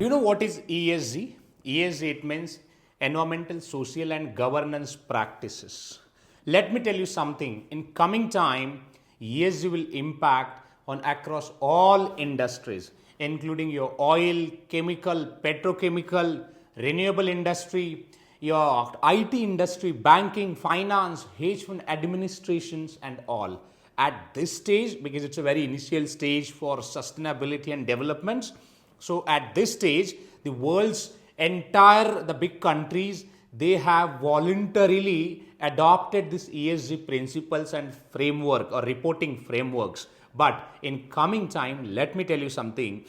Do you know what is ESG? ESG, it means environmental, social and governance practices. Let me tell you something. In coming time, ESG will impact on across all industries, including your oil, chemical, petrochemical, renewable industry, your IT industry, banking, finance, hedge fund administrations and all. At this stage, because it's a very initial stage for sustainability and developments, so at this stage, the world's entire the big countries, they have voluntarily adopted this ESG principles and framework or reporting frameworks. But in coming time, let me tell you something.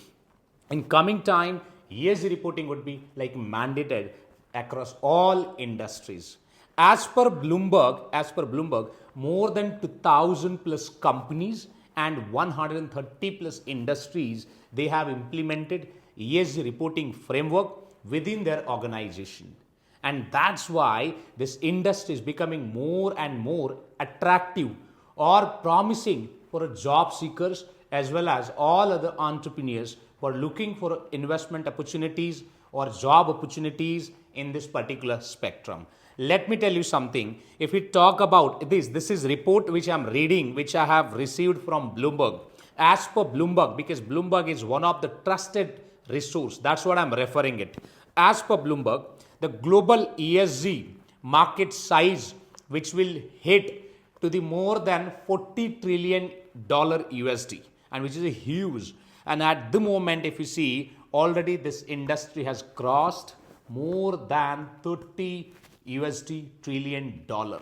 In coming time, ESG reporting would be like mandated across all industries. As per Bloomberg, more than 2,000 plus companies and 130 plus industries, they have implemented ESG reporting framework within their organization. And that's why this industry is becoming more and more attractive or promising for job seekers as well as all other entrepreneurs who are looking for investment opportunities or job opportunities in this particular spectrum. Let me tell you something. If we talk about this is report which I'm reading, which I have received from Bloomberg. As per Bloomberg, because Bloomberg is one of the trusted resource, that's what I'm referring it. As per Bloomberg, the global ESG market size, which will hit to the more than $40 trillion USD, and which is a huge. And at the moment, if you see, already this industry has crossed more than 30 USD trillion dollar.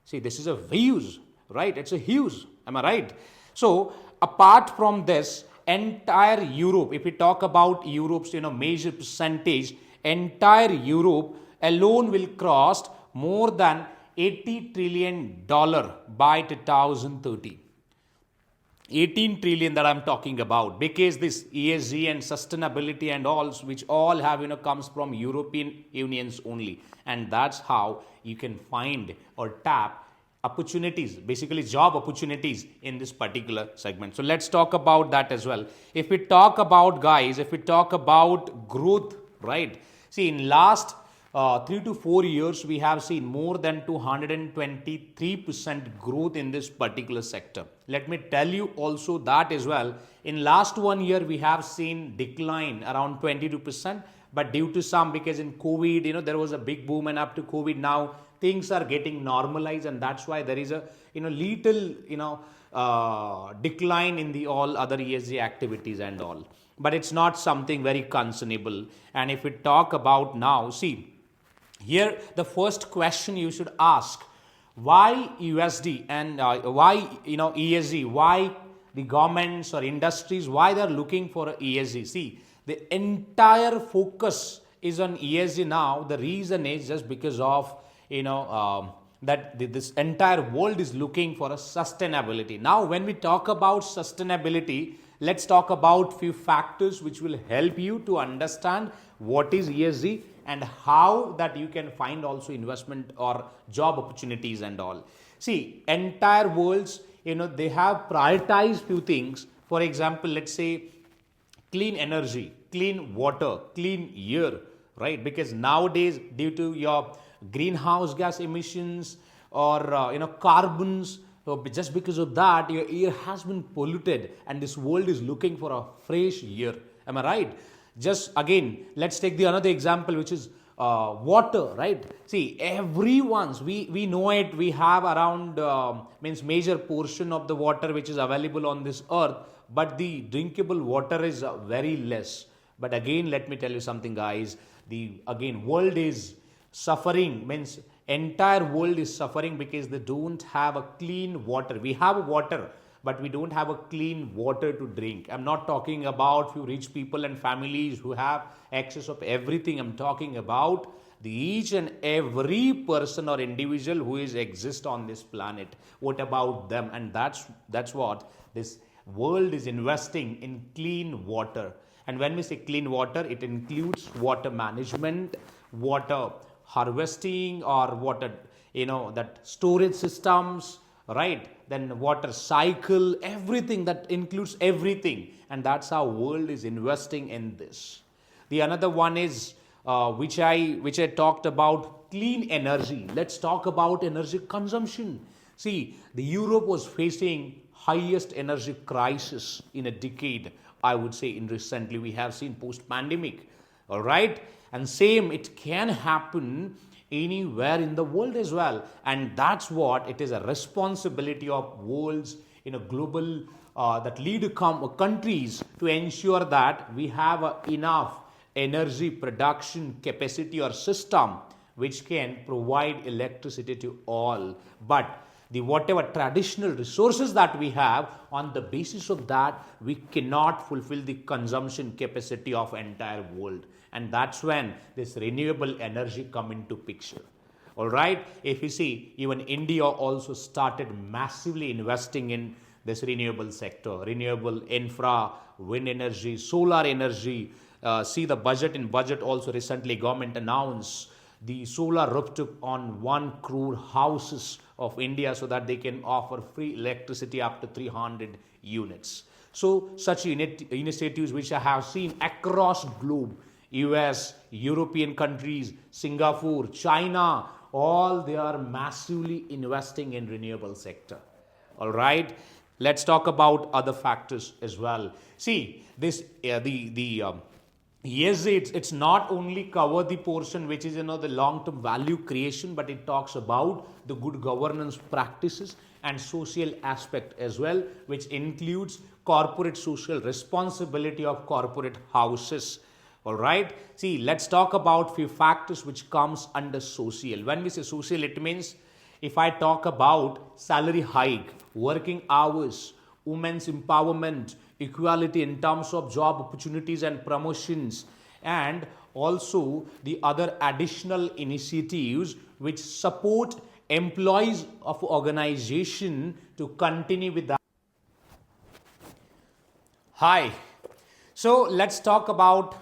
See, this is a huge, right? It's a huge. Am I right? So, apart from this, entire Europe, if we talk about Europe's major percentage, entire Europe alone will cross more than $80 trillion by 2030. 18 trillion that I'm talking about, because this ESG and sustainability and all, which all have comes from European Unions only, and that's how you can find or tap opportunities, basically job opportunities in this particular segment. So let's talk about that as well. If we talk about growth, right? See, in last 3 to 4 years, we have seen more than 223% growth in this particular sector. Let me tell you also that as well. In last 1 year, we have seen decline around 22%, but due to some, because in COVID, there was a big boom, and up to COVID now, things are getting normalized, and that's why there is a, little, decline in the all other ESG activities and all. But it's not something very concernable. And if we talk about now, see, here, the first question you should ask, why USD and why ESG? Why the governments or industries? Why they're looking for a ESG? See, the entire focus is on ESG now. The reason is just because of that this entire world is looking for a sustainability. Now, when we talk about sustainability, let's talk about few factors which will help you to understand what is ESG and how that you can find also investment or job opportunities and all. See, entire worlds, they have prioritized few things. For example, let's say clean energy, clean water, clean air, right? Because nowadays, due to your greenhouse gas emissions or carbons, so just because of that, your air has been polluted, and this world is looking for a fresh air. Am I right? Just again, let's take the another example, which is water, right? See, everyone's, we know it, we have around, major portion of the water which is available on this earth, but the drinkable water is very less. But again, let me tell you something, guys, world is suffering, means entire world is suffering because they don't have a clean water. We have water, but we don't have a clean water to drink. I'm not talking about few rich people and families who have access of everything. I'm talking about the each and every person or individual who is exist on this planet. What about them? And that's what this world is investing in, clean water. And when we say clean water, it includes water management, water harvesting, or water, that storage systems, right? Then water cycle, everything that includes everything. And that's how world is investing in this. The another one is which I talked about, clean energy. Let's talk about energy consumption. See, the Europe was facing highest energy crisis in a decade. I would say in recently we have seen post pandemic. All right, and same it can happen anywhere in the world as well, and that's what it is a responsibility of worlds in a global that lead countries to ensure that we have enough energy production capacity or system which can provide electricity to all. But the whatever traditional resources that we have, on the basis of that we cannot fulfill the consumption capacity of entire world, and that's when this renewable energy come into picture. All right, if you see, even India also started massively investing in this renewable sector, renewable infra, wind energy, solar energy. See the budget also recently government announced the solar rooftop on 1 crore houses of India so that they can offer free electricity up to 300 units. So such initiatives which I have seen across globe, US, European countries, Singapore, China, all they are massively investing in renewable sector. All right, let's talk about other factors as well. See this the yes, it's not only cover the portion which is the long term value creation, but it talks about the good governance practices and social aspect as well, which includes corporate social responsibility of corporate houses. All right, see, let's talk about few factors which comes under social. When we say social, it means if I talk about salary hike, working hours, women's empowerment, equality in terms of job opportunities and promotions, and also the other additional initiatives which support employees of organization to continue with that. Hi. So let's talk about